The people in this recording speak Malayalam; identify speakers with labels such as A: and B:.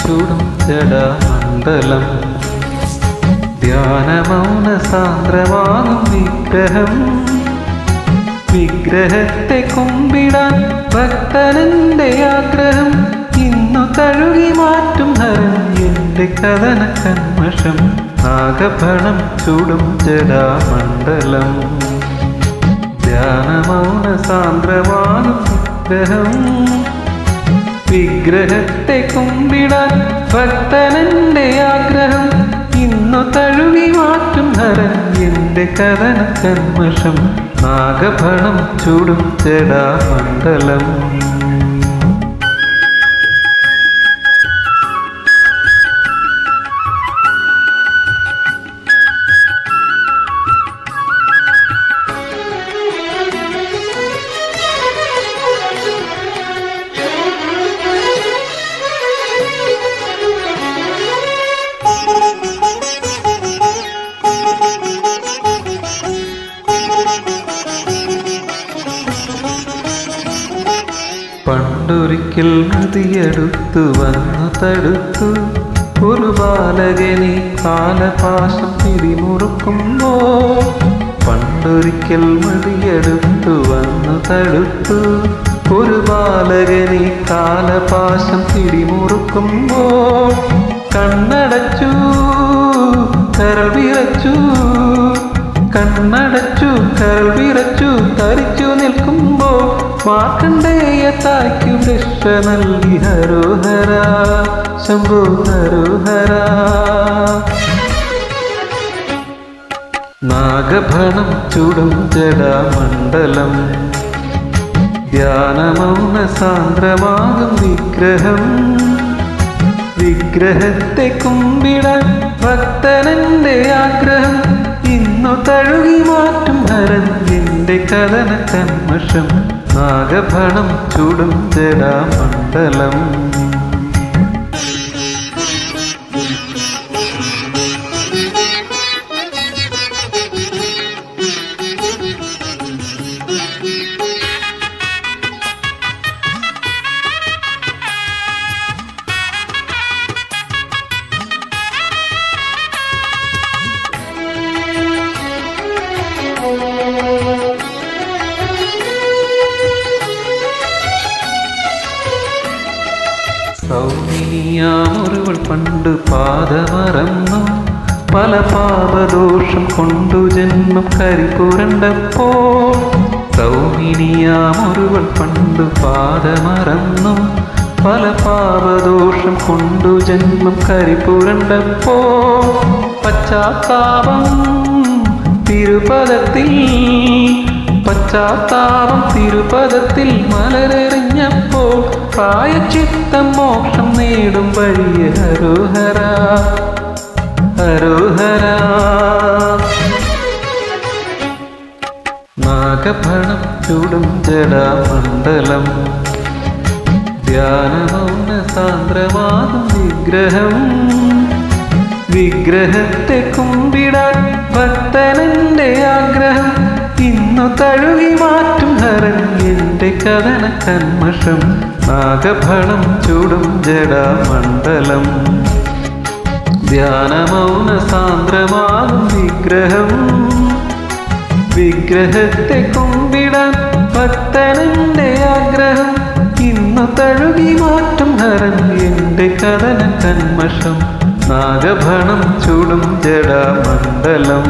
A: ചൂടും ജഡമണ്ഡലം ധ്യാനമൗന സാന്ദ്രമാകും വിഗ്രഹം. വിഗ്രഹത്തെ കുമ്പിടാൻ ഭക്തനെന്റെ ആഗ്രഹം. ഇന്നു തഴുകി മാറ്റും ഹരം എന്റെ കഥന കന്മഷം. നാഗഫണം ചൂടും ജഡമണ്ഡലം ധ്യാനമൗന സാന്ദ്രമാകും വിഗ്രഹം. വിഗ്രഹത്തെ കുമ്പിടാൻ ഭക്തനെന്റെ ആഗ്രഹം. ഇന്നു തഴുകി മാറ്റും ഹരൻ എന്റെ കഥന കന്മഷം. നാഗഫണം ചൂടും ജഡമണ്ഡലം. പണ്ടൊരിക്കൽ നദിയടുത്തു വന്നു തടുത്തു ഒരു ബാലകനെ കാലപാശം പിടിമുറുക്കുമ്പോ. പണ്ടൊരിക്കൽ നദിയടുത്തു വന്നു തടുത്തു ഒരു ബാലകനെ കാലപാശം പിടിമുറുക്കുമ്പോ. കണ്ണടച്ചു കരൾ വിറച്ചു, കണ്ണടച്ചു കരൾ വിറച്ചു തരിച്ചു നിൽക്കുമ്പോ. മാർക്കണ്ഡേയ തായ്ക്കു രക്ഷ നൽകി ഹരോഹര ശംഭോ ഹരോഹര. നാഗഫണം ചൂടും ജഡമണ്ഡലം ധ്യാനമൗന സാന്ദ്രമാകും വിഗ്രഹം. വിഗ്രഹത്തെ കുമ്പിടാൻ ഭക്തനെന്റെ ആഗ്രഹം. ഇന്നു തഴുകി മാറ്റും ഹരൻ എന്റെ കഥന കന്മഷം. നാഗഫണം ചൂടും ജഡമണ്ഡലം. സൗമിനിയാമൊരുവൾ പണ്ടു പാദമറന്നു. പല പാപദോഷം കൊണ്ടു ജന്മം കരിപുരണ്ടപ്പോൾ. സൗമിനിയാമൊരുവൾ പണ്ടു പാദമറന്നു. പല പാപദോഷം കൊണ്ടു ജന്മം കരിപുരണ്ടപ്പോൾ. പശ്ചാത്താപം തിരുപദത്തിൽ, പശ്ചാത്താപം തിരുപദത്തിൽ മലരെറിഞ്ഞപ്പോൾ. പ്രായശ്ചിത്തം മോക്ഷം നേടും വഴിയെ ഹരോഹര ഹരോഹര. നാഗഫണം ചൂടും ജഡമണ്ഡലം ധ്യാനമൗന സാന്ദ്രമാകും വിഗ്രഹം. വിഗ്രഹത്തെ കുമ്പിടാൻ ഭക്തനെന്റെ ആഗ്രഹം. ഇന്നു തഴുകി മാറ്റും ഹരൻ എന്റെ കഥന കന്മഷം. നാഗഫണം ചൂടും ജഡമണ്ഡലം ധ്യാനമൗന സാന്ദ്രമാകും വിഗ്രഹം. വിഗ്രഹത്തെ കുമ്പിടാൻ ഭക്തനെന്റെ ആഗ്രഹം. ഇന്നു തഴുകി മാറ്റും ഹരൻ എന്റെ കഥന കന്മഷം. നാഗഫണം ചൂടും ജഡമണ്ഡലം.